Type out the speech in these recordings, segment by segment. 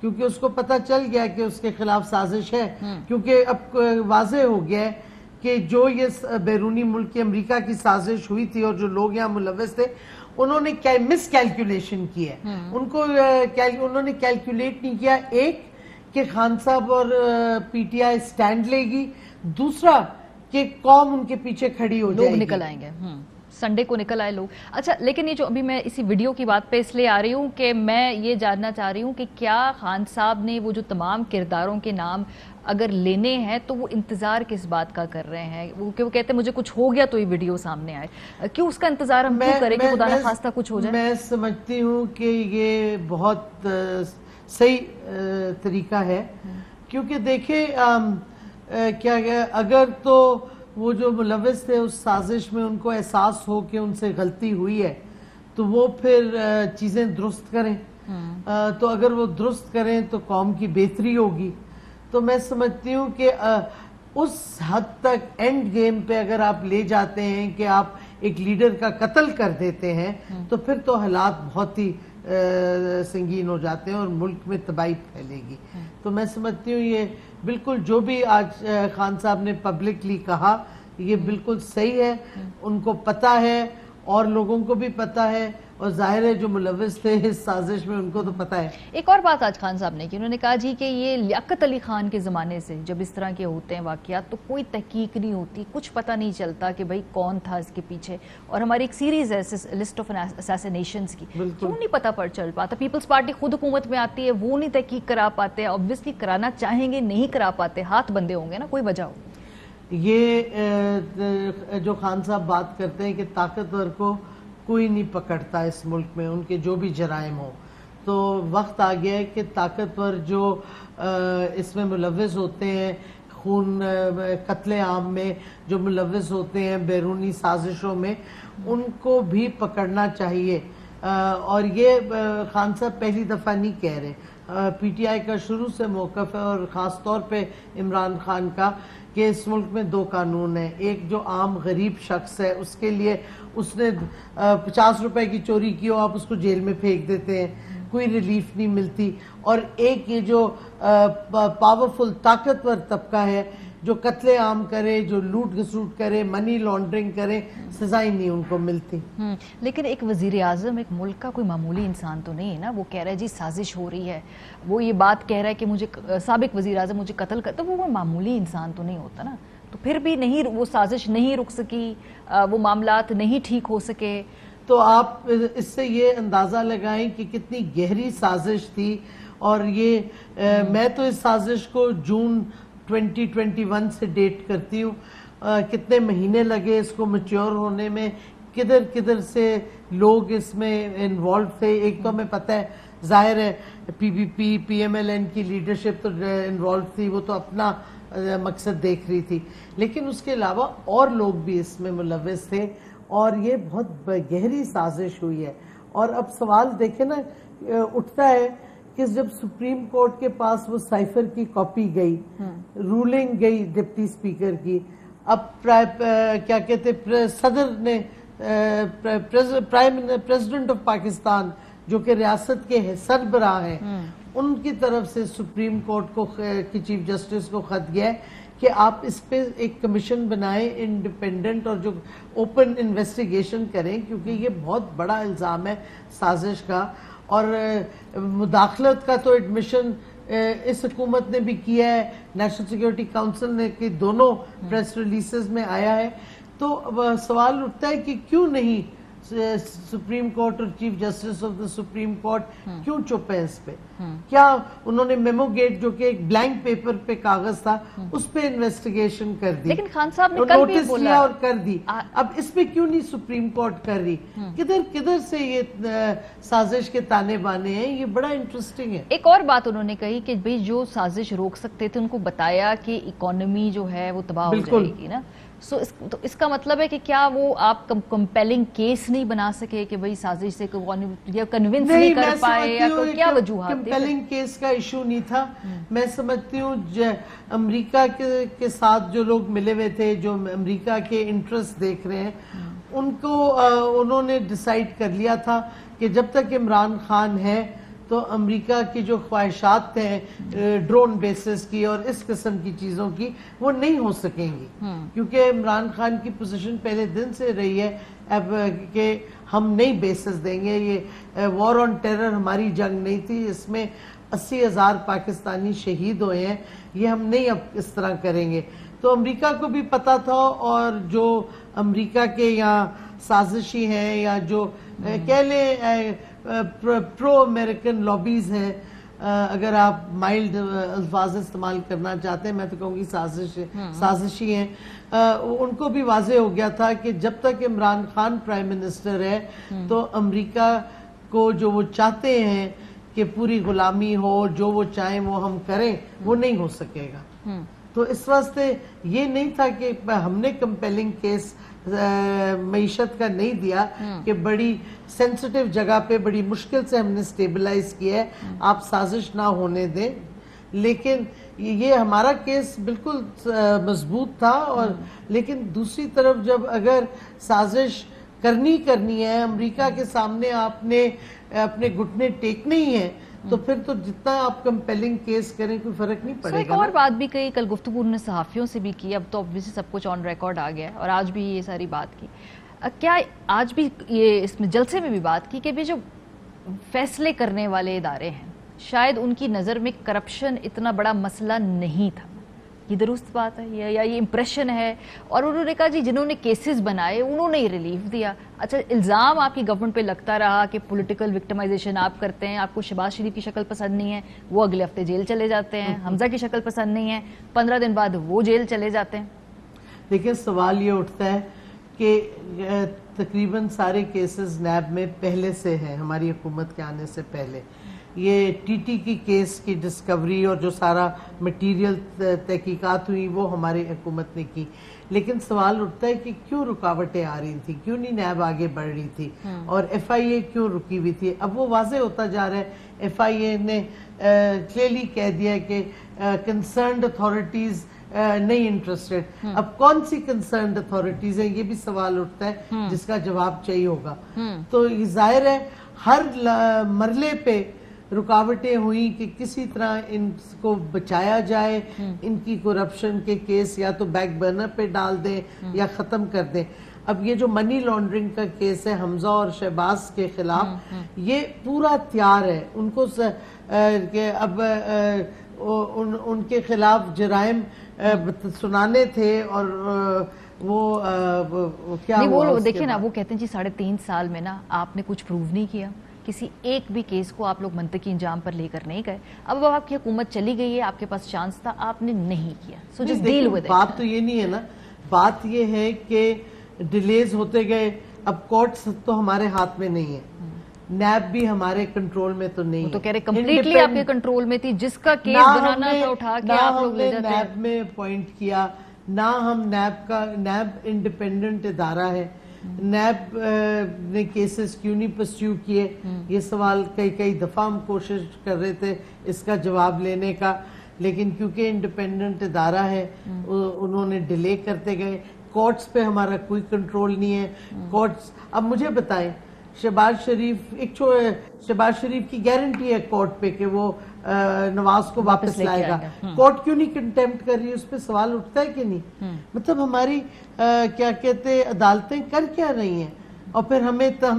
کیونکہ اس کو پتہ چل گیا کہ اس کے خلاف سازش ہے، کیونکہ اب واضح ہو گیا ہے کہ جو یہ بیرونی ملک کی امریکہ کی سازش ہوئی تھی اور جو لوگ یہاں ملوث تھے انہوں نے مس کیلکولیشن کی ہے. انہوں نے کیلکولیٹ نہیں کیا، ایک کہ خان صاحب اور پی ٹی آئی سٹینڈ لے گی، دوسرا کہ قوم ان کے پیچھے کھڑی ہو جائے گی، لوگ نکل آئیں گے. سنڈے کو نکل آئے لوگ. اچھا لیکن یہ جو ابھی میں اسی ویڈیو کی بات پہ اس لیے آ رہی ہوں کہ میں یہ جاننا چاہ رہی ہوں کہ کیا خان صاحب نے وہ جو تمام کرداروں کے نام اگر لینے ہیں تو وہ انتظار کس بات کا کر رہے ہیں؟ وہ کہتے ہیں مجھے کچھ ہو گیا تو یہ ویڈیو سامنے آئے. کیوں اس کا انتظار ہم کیوں کریں کہ خدا نخواستہ کچھ ہو جائے؟ میں سمجھتی ہوں کہ یہ بہت صحیح طریقہ ہے، کیونکہ دیکھیں کیا اگر تو وہ جو ملوث تھے اس سازش میں ان کو احساس ہو کہ ان سے غلطی ہوئی ہے تو وہ پھر چیزیں درست کریں، تو اگر وہ درست کریں تو قوم کی بہتری ہوگی. تو میں سمجھتی ہوں کہ اس حد تک اینڈ گیم پہ اگر آپ لے جاتے ہیں کہ آپ ایک لیڈر کا قتل کر دیتے ہیں تو پھر تو حالات بہت ہی سنگین ہو جاتے ہیں اور ملک میں تباہی پھیلے گی. تو میں سمجھتی ہوں یہ بالکل جو بھی آج خان صاحب نے پبلکلی کہا یہ بالکل صحیح ہے، ان کو پتہ ہے اور لوگوں کو بھی پتہ ہے، اور ظاہر ہے جو ملوث تھے اس سازش میں ان کو تو پتہ ہے. ایک اور بات آج خان صاحب نے کی، انہوں نے کہا جی کہ یہ لیاقت علی خان کے زمانے سے جب اس طرح کے ہوتے ہیں واقعات تو کوئی تحقیق نہیں ہوتی، کچھ پتہ نہیں چلتا کہ بھئی کون تھا اس کے پیچھے. اور ہماری ایک سیریز ہے لسٹ آف اساسینیشنز کی، کیوں نہیں پتہ چل پاتا؟ پیپلز پارٹی خود حکومت میں آتی ہے، وہ نہیں تحقیق کرا پاتے، obviously کرانا چاہیں گے نہیں کرا پاتے، ہاتھ بندے ہوں گے نا، کوئی وجہ ہو. یہ جو خان صاحب بات کرتے ہیں کہ طاقتور کو کوئی نہیں پکڑتا اس ملک میں، ان کے جو بھی جرائم ہوں، تو وقت آ گیا ہے کہ طاقتور جو اس میں ملوث ہوتے ہیں، خون قتل عام میں جو ملوث ہوتے ہیں بیرونی سازشوں میں، ان کو بھی پکڑنا چاہیے. اور یہ خان صاحب پہلی دفعہ نہیں کہہ رہے، پی ٹی آئی کا شروع سے موقف ہے اور خاص طور پہ عمران خان کا کہ اس ملک میں دو قانون ہیں. ایک جو عام غریب شخص ہے اس کے لیے اس نے 50 روپے کی چوری کی ہو آپ اس کو جیل میں پھینک دیتے ہیں، کوئی ریلیف نہیں ملتی. اور ایک یہ جو پاورفل طاقتور طبقہ ہے جو قتل عام کرے، جو لوٹ گھسوٹ کرے، منی لانڈرنگ کرے، سزائیں نہیں ان کو ملتی. لیکن ایک وزیر اعظم ایک ملک کا کوئی معمولی انسان تو نہیں ہے نا، وہ کہہ رہا ہے جی سازش ہو رہی ہے، وہ یہ بات کہہ رہا ہے کہ مجھے سابق وزیر اعظم مجھے قتل کرتا، وہ معمولی انسان تو نہیں ہوتا نا. تو پھر بھی نہیں، وہ سازش نہیں رک سکی، وہ معاملات نہیں ٹھیک ہو سکے. تو آپ اس سے یہ اندازہ لگائیں کہ کتنی گہری سازش تھی. اور یہ میں تو اس سازش کو جون 2021 سے ڈیٹ کرتی ہوں. کتنے مہینے لگے اس کو میچور ہونے میں، کدھر کدھر سے لوگ اس میں انوالو تھے. ایک تو ہمیں پتہ ہے ظاہر ہے پی پی پی پی ایم ایل این کی لیڈرشپ تو انوالو تھی، وہ تو اپنا مقصد دیکھ رہی تھی، لیکن اس کے علاوہ اور لوگ بھی اس میں ملوث تھے اور یہ بہت گہری سازش ہوئی ہے. اور اب سوال دیکھیں نا اٹھتا ہے کہ جب سپریم کورٹ کے پاس وہ سائفر کی کاپی گئی، رولنگ گئی ڈپٹی سپیکر کی، اب کیا کہتے صدر نے پریزیڈنٹ آف پاکستان جو کہ ریاست کے سربراہ ہیں ان کی طرف سے سپریم کورٹ کو کی چیف جسٹس کو خط گیا ہے کہ آپ اس پہ ایک کمیشن بنائیں انڈیپینڈنٹ اور جو اوپن انویسٹیگیشن کریں، کیونکہ یہ بہت بڑا الزام ہے سازش کا. اور مداخلت کا تو ایڈمیشن اس حکومت نے بھی کیا ہے، نیشنل سیکیورٹی کاؤنسل نے کہ دونوں پریس ریلیزز میں آیا ہے. تو سوال اٹھتا ہے کہ کیوں نہیں سپریم کورٹ اور chief justice of the supreme court کیوں چپ ہے اس پہ؟ کیا انہوں نے میمو گیٹ جو کہ ایک بلینک پیپر پہ کاغذ تھا اس پہ انویسٹیگیشن کر دی، لیکن خان صاحب نے کل بھی نوٹس بولا لیا اور کر دی، اب اس پہ کیوں نہیں سپریم کورٹ کر رہی؟ کدھر کدھر سے یہ سازش کے تانے بانے ہیں، یہ بڑا انٹرسٹنگ ہے. ایک اور بات انہوں نے کہی کہ بھئی جو سازش روک سکتے تھے ان کو بتایا کہ اکنامی جو ہے وہ تباہ ہو جائے گی نا. تو اس کا مطلب ہے کہ کیا وہ آپ کمپیلنگ کیس نہیں بنا سکے کہ بھئی سازش سے کنونس نہیں کر پائے، یا کیا وجوہات؟ کمپیلنگ کیس کا ایشو نہیں تھا. میں سمجھتی ہوں امریکہ کے ساتھ جو لوگ ملے ہوئے تھے، جو امریکہ کے انٹرسٹ دیکھ رہے ہیں، ان کو انہوں نے ڈیسائیڈ کر لیا تھا کہ جب تک عمران خان ہے تو امریکہ کی جو خواہشات ہیں ڈرون بیسز کی اور اس قسم کی چیزوں کی وہ نہیں ہو سکیں گی، کیونکہ عمران خان کی پوزیشن پہلے دن سے رہی ہے اب کہ ہم نئی بیسز دیں گے. یہ وار آن ٹیرر ہماری جنگ نہیں تھی، اس میں 80,000 پاکستانی شہید ہوئے ہیں، یہ ہم نہیں اب اس طرح کریں گے. تو امریکہ کو بھی پتا تھا، اور جو امریکہ کے یہاں سازشی ہیں یا جو کہہ لیں پرو امریکن لابیز ہیں، اگر آپ مائلڈ الفاظ استعمال کرنا چاہتے ہیں، میں تو کہوں گی سازشی ہیں، ان کو بھی واضح ہو گیا تھا کہ جب تک عمران خان پرائم منسٹر ہے تو امریکہ کو جو وہ چاہتے ہیں کہ پوری غلامی ہو، جو وہ چاہیں وہ ہم کریں، وہ نہیں ہو سکے گا. تو اس واسطے یہ نہیں تھا کہ ہم نے کمپیلنگ کیس معیشت کا نہیں دیا کہ بڑی سینسٹیو جگہ پہ بڑی مشکل سے ہم نے سٹیبلائز کیا ہے، آپ سازش نہ ہونے دیں. لیکن یہ ہمارا کیس بالکل مضبوط تھا. اور لیکن دوسری طرف جب اگر سازش کرنی ہے، امریکہ کے سامنے آپ نے اپنے گھٹنے ٹیکنے ہی ہیں، تو پھر تو جتنا آپ کمپیلنگ کیس کریں کوئی فرق نہیں پڑے گا. ایک اور بات بھی کہی، کل گفتگو نے صحافیوں سے بھی کی، اب تو obviously سب کچھ آن ریکارڈ آ گیا ہے، اور آج بھی یہ ساری بات کی. کیا آج بھی یہ اس میں جلسے میں بھی بات کی کہ جو فیصلے کرنے والے ادارے ہیں شاید ان کی نظر میں کرپشن اتنا بڑا مسئلہ نہیں تھا؟ یہ درست بات ہے یا یہ امپریشن ہے؟ اور انہوں نے کہا جی جنہوں نے کیسز بنائے انہوں نے ہی ریلیف دیا. اچھا، الزام آپ کی گورنمنٹ پہ لگتا رہا کہ پولیٹیکل وکٹمائزیشن آپ کرتے ہیں، آپ کو شہباز شریف کی شکل پسند نہیں ہے، وہ اگلے ہفتے جیل چلے جاتے ہیں، حمزہ کی شکل پسند نہیں ہے، 15 دن بعد وہ جیل چلے جاتے ہیں. دیکھیں، سوال یہ اٹھتا ہے کہ تقریباً سارے کیسز نیب میں پہلے سے ہیں، ہماری حکومت کے آنے سے پہلے. یہ ٹی ٹی کی کیس کی ڈسکوری اور جو سارا مٹیریل تحقیقات ہوئی وہ ہماری حکومت نے کی. لیکن سوال اٹھتا ہے کہ کیوں رکاوٹیں آ رہی تھی، کیوں نہیں نیب آگے بڑھ رہی تھی، اور ایف آئی اے کیوں رکی ہوئی تھی؟ اب وہ واضح ہوتا جا رہا ہے. ایف آئی اے نے کلیئرلی کہہ دیا کہ کنسرنڈ اتھارٹیز نہیں انٹرسٹڈ. اب کون سی کنسرنڈ اتھارٹیز ہیں، یہ بھی سوال اٹھتا ہے جس کا جواب چاہیے ہوگا. تو یہ ظاہر ہے ہر مرحلے پہ رکاوٹیں ہوئی کہ کسی طرح ان کو بچایا جائے، ان کی کرپشن کے کیس یا تو بیک برنر پہ ڈال دیں یا ختم کر دیں. اب یہ جو منی لانڈرنگ کا کیس ہے حمزہ اور شہباز کے خلاف، یہ پورا تیار ہے ان کو کہ اب ان کے خلاف جرائم سنانے تھے. اور وہ کیا وہ دیکھیں نا، وہ کہتے ہیں جی 3.5 سال میں نا آپ نے کچھ پروو نہیں کیا، کسی ایک بھی کیس کو آپ لوگ منطقی انجام پر لے کر نہیں گئے. اب آپ کی حکومت چلی گئی ہے، آپ کے پاس چانس تھا، آپ نے نہیں کیا. So just deal with it. بات تو یہ نہیں ہے نا، بات یہ ہے کہ ڈیلیز ہوتے گئے. اب کورٹس تو ہمارے ہاتھ میں نہیں ہے، نیب بھی ہمارے کنٹرول میں تو نہیں ہے. تو کہہ رہے کمپلیٹلی آپ کے کنٹرول میں تھی، جس کا کیس بنانا تھا اٹھا کے آپ لوگ لے جاتے ہیں. نیب میں اپوائنٹ کیا نہ ہم نیب انڈیپینڈنٹ ادارہ ہے. نیب نے کیسز کیوں نہیں پرسیو کیے، یہ سوال کئی دفعہ ہم کوشش کر رہے تھے اس کا جواب لینے کا، لیکن کیونکہ انڈیپینڈنٹ ادارہ ہے انہوں نے ڈیلے کرتے گئے. کورٹس پہ ہمارا کوئی کنٹرول نہیں ہے. کورٹس اب مجھے بتائیں، شہباز شریف کی گارنٹی ہے کورٹ پہ کہ وہ نواز کو واپس لائے گا، کورٹ کیوں نہیں کنٹیمپٹ کر رہی؟ اس پہ سوال اٹھتا ہے کہ نہیں؟ مطلب ہماری کیا کہتے عدالتیں کر کیا رہی ہیں؟ اور پھر ہم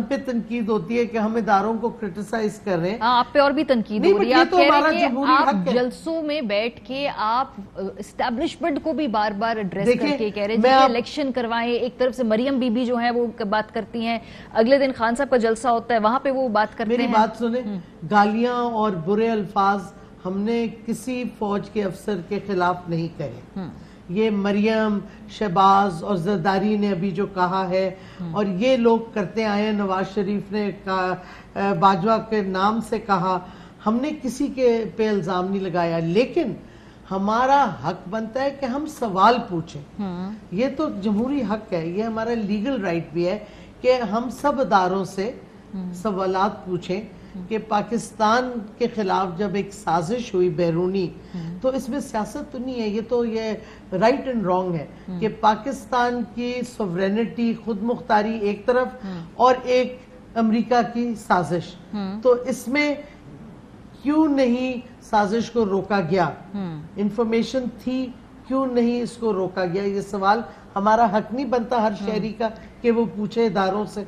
پہ تنقید ہوتی ہے کہ ہم اداروں کو کرٹیسائز کر رہے ہیں. آپ پہ اور بھی تنقید ہو رہی ہے. آپ کہہ رہے ہیں کہ آپ جلسوں میں بیٹھ کے آپ اسٹیبلشمنٹ کو بھی بار بار ایڈریس کر کے کہہ رہے ہیں کہ الیکشن کروائیں. ایک طرف سے مریم بی بی جو ہیں وہ بات کرتی ہیں، اگلے دن خان صاحب کا جلسہ ہوتا ہے وہاں پہ وہ بات کرتے ہیں. میری بات سنیں، گالیاں اور برے الفاظ ہم نے کسی فوج کے افسر کے خلاف نہیں کہے. یہ مریم، شہباز اور زرداری نے ابھی جو کہا ہے، اور یہ لوگ کرتے آئے ہیں، نواز شریف نے باجوہ کے نام سے کہا، ہم نے کسی کے پہ الزام نہیں لگایا. لیکن ہمارا حق بنتا ہے کہ ہم سوال پوچھیں. یہ تو جمہوری حق ہے، یہ ہمارا لیگل رائٹ بھی ہے کہ ہم سب اداروں سے سوالات پوچھیں کہ پاکستان کے خلاف جب ایک سازش ہوئی بیرونی، تو اس میں سیاست تو نہیں ہے، یہ تو یہ رائٹ اینڈ رانگ ہے کہ پاکستان کی سوورینٹی، خود مختاری ایک طرف اور ایک امریکہ کی سازش. تو اس میں کیوں نہیں سازش کو روکا گیا, انفارمیشن تھی کیوں نہیں اس کو روکا گیا, یہ سوال ہمارا حق نہیں بنتا ہر شہری کا کہ وہ پوچھے اداروں سے.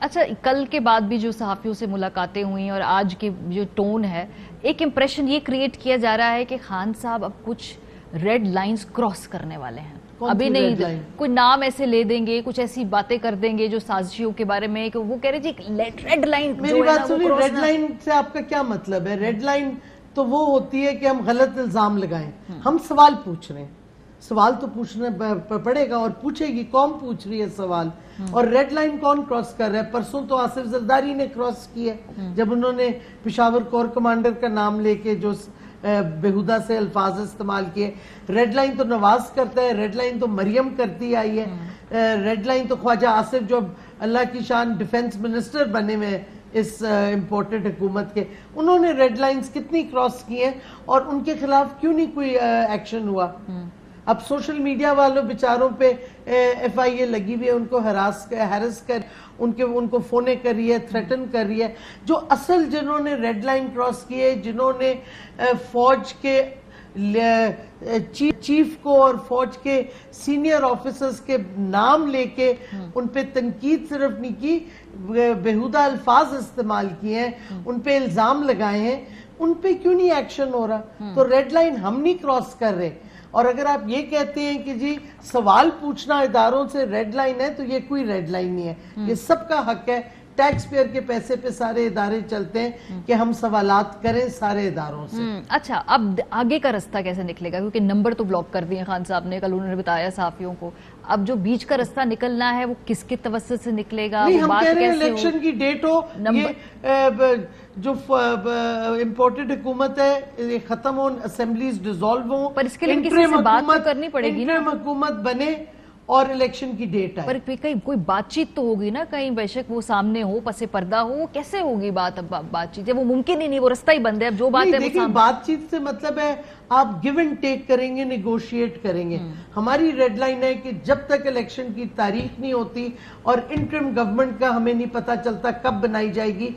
اچھا, کل کے بعد بھی جو صحافیوں سے ملاقاتیں ہوئی اور آج کی جو ٹون ہے, ایک امپریشن یہ کریٹ کیا جا رہا ہے کہ خان صاحب اب کچھ ریڈ لائنز کراس کرنے والے ہیں. ابھی نہیں, کوئی نام ایسے لے دیں گے, کچھ ایسی باتیں کر دیں گے جو سازشیوں کے بارے میں, کہ وہ کہہ رہے جی ریڈ لائن. میری بات سنیے, ریڈ لائن سے آپ کا کیا مطلب ہے؟ ریڈ لائن تو وہ ہوتی ہے کہ ہم غلط الزام لگائیں. ہم سوال پوچھ رہے ہیں, سوال تو پوچھنا پڑے گا اور پوچھے گی, قوم پوچھ رہی ہے سوال. اور ریڈ لائن کون کراس کر رہا ہے؟ پرسوں تو آصف زرداری نے کراس کی ہے جب انہوں نے پشاور کور کمانڈر کا نام لے کے جو بےہودہ سے الفاظ استعمال کیے. ریڈ لائن تو نواز کرتا ہے, ریڈ لائن تو مریم کرتی آئی ہے, ریڈ لائن تو خواجہ آصف جو اللہ کی شان ڈیفنس منسٹر بنے ہوئے اس امپورٹڈ حکومت کے, انہوں نے ریڈ لائنز کتنی کراس کی ہیں اور ان کے خلاف کیوں نہیں کوئی ایکشن ہوا؟ اب سوشل میڈیا والوں بیچاروں پہ ایف آئی اے لگی ہوئی ہے, ان کو ہیرس کر ان کو فونے کر رہی ہے, تھریٹن کر رہی ہے. جو اصل جنہوں نے ریڈ لائن کراس کی ہے, جنہوں نے فوج کے چیف کو اور فوج کے سینئر آفیسرز کے نام لے کے ان پہ تنقید صرف نہیں کی, بےہودہ الفاظ استعمال کیے ہیں, ان پہ الزام لگائے ہیں, ان پہ کیوں نہیں ایکشن ہو رہا؟ تو ریڈ لائن ہم نہیں کراس کر رہے. اور اگر آپ یہ کہتے ہیں کہ جی سوال پوچھنا اداروں سے ریڈ لائن ہے, تو یہ کوئی ریڈ لائن نہیں ہے, یہ سب کا حق ہے. ٹیکس پیئر کے پیسے پہ سارے ادارے چلتے ہیں کہ ہم سوالات کریں سارے اداروں سے. اچھا, اب آگے کا رستہ کیسے نکلے گا؟ کیونکہ نمبر تو بلاک کر دیے خان صاحب نے, کل انہوں نے بتایا صحافیوں کو. اب جو بیچ کا رستہ نکلنا ہے وہ کس کے توسط سے نکلے گا؟ نہیں, ہم کہہ رہے ہیں الیکشن کی ڈیٹ ہو, یہ جو امپورٹڈ حکومت ہے یہ ختم ہو, اسمبلیز ڈیزالو ہوں, پر اس کے لیے کسی سے بات تو کرنی پڑے گی نا, انٹرم حکومت بنے اور الیکشن کی ڈیٹ آئے. پر کہیں کوئی بات چیت تو ہوگی نا, کہیں بے شک وہ سامنے ہو, پس پردہ ہو, کیسے ہوگی بات چیت؟ وہ ممکن ہی نہیں, وہ رستہ ہی بند ہے. اب جو بات ہے دیکھیں, بات چیت سے مطلب ہے آپ گیو اینڈ ٹیک کریں گے, نیگوشیٹ کریں گے. ہماری ریڈ لائن ہے کہ جب تک الیکشن کی تاریخ نہیں ہوتی اور انٹرم گورنمنٹ کا ہمیں نہیں پتا چلتا کب بنائی جائے گی,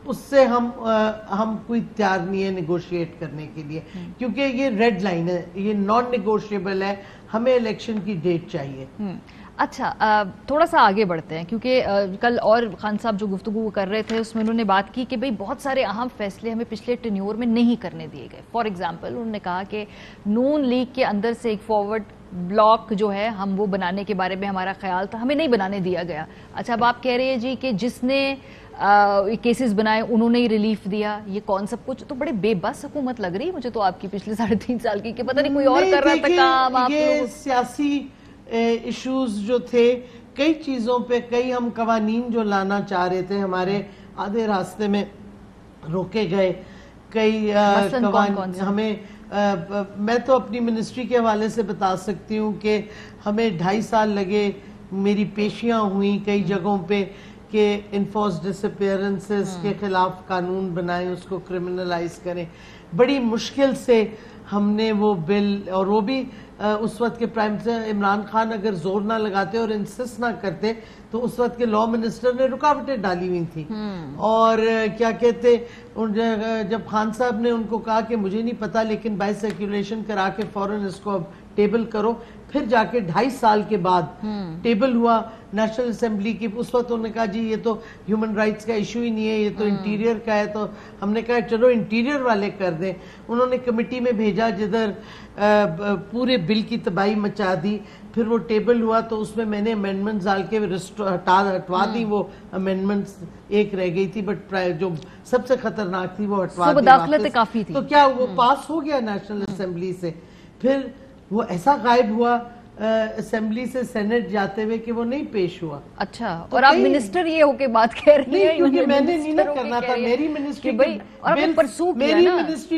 اس سے ہم کوئی تیار نہیں ہے نیگوشیٹ کرنے کے لیے, کیونکہ یہ ریڈ لائن ہے, یہ نان نیگوشیبل ہے, ہمیں الیکشن کی ڈیٹ چاہیے. اچھا, تھوڑا سا آگے بڑھتے ہیں, کیونکہ کل اور خان صاحب جو گفتگو کر رہے تھے اس میں انہوں نے بات کی کہ بھئی بہت سارے اہم فیصلے ہمیں پچھلے ٹینیور میں نہیں کرنے دیے گئے. فار ایگزامپل انہوں نے کہا کہ نون لیگ کے اندر سے ایک فارورڈ بلاک جو ہے ہم وہ بنانے کے بارے میں ہمارا خیال تھا, ہمیں نہیں بنانے دیا گیا. اچھا, اب آپ کہہ رہے ہیں جی کہ جس نے کیسز بنائے انہوں نے ہی ریلیف دیا, یہ کون سب کچھ, تو بڑے بے بس حکومت لگ رہی ہے مجھے تو آپ کی پچھلے 3.5 سال کی, کہ پتہ نہیں کوئی اور کر رہا تھا کام. آپ یہ سیاسی ایشوز جو تھے, کئی چیزوں پہ کئی ہم قوانین جو لانا چاہ رہے تھے ہمارے آدھے راستے میں روکے گئے. کئی قوانین ہمیں, میں تو اپنی منسٹری کے حوالے سے بتا سکتی ہوں کہ ہمیں 2.5 سال لگے, میری پیشیاں ہوئیں کئی جگہوں پہ کہ انفورس ڈس اپیئرنسز کے خلاف قانون بنائیں, اس کو کرمنلائز کریں. بڑی مشکل سے ہم نے وہ بل, اور وہ بھی اس وقت کے پرائم منسٹر عمران خان اگر زور نہ لگاتے اور انسسٹ نہ کرتے تو اس وقت کے لا منسٹر نے رکاوٹیں ڈالی ہوئی تھی. اور کیا کہتے, جب خان صاحب نے ان کو کہا کہ مجھے نہیں پتا لیکن بائی سرکولیشن کرا کے فوراً اس کو اب ٹیبل کرو, پھر جا کے 2.5 سال کے بعد ٹیبل ہوا نیشنل اسمبلی کی. اس وقت انہوں نے کہا جی یہ تو ہیومن رائٹس کا ایشو ہی نہیں ہے, یہ تو انٹیریئر کا ہے. تو ہم نے کہا چلو انٹیریئر والے کر دیں. انہوں نے کمیٹی میں بھیجا جدھر پورے بل کی تباہی مچا دی. پھر وہ ٹیبل ہوا تو اس میں نے امینڈمنٹس ڈال کے ہٹوا دی. وہ امینڈمنٹس ایک رہ گئی تھی, بٹ جو سب سے خطرناک تھی وہ ہٹوا دی. تو کیا وہ پاس ہو گیا نیشنل اسمبلی سے. پھر وہ ایسا غائب ہوا اسمبلی سے سینٹ جاتے ہوئے کہ وہ نہیں پیش ہوا. اچھا, اور آپ منسٹر یہ ہو کے بات کہہ رہی ہیں؟ کیونکہ میں نے نہیں کرنا تھا, میری منسٹری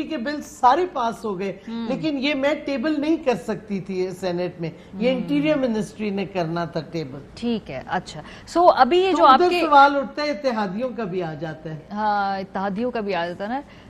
کے بل سارے پاس ہو گئے, لیکن یہ میں ٹیبل نہیں کر سکتی تھی سینٹ میں, یہ انٹیریئر منسٹری نے کرنا تھا ٹیبل. ٹھیک ہے. اچھا, سو ابھی یہ جو آپ کے سوال اٹھتا ہے اتحادیوں کا بھی آ جاتا ہے. ہاں, اتحادیوں کا بھی آ جاتا ہے نا.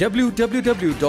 www.arYnews.tv।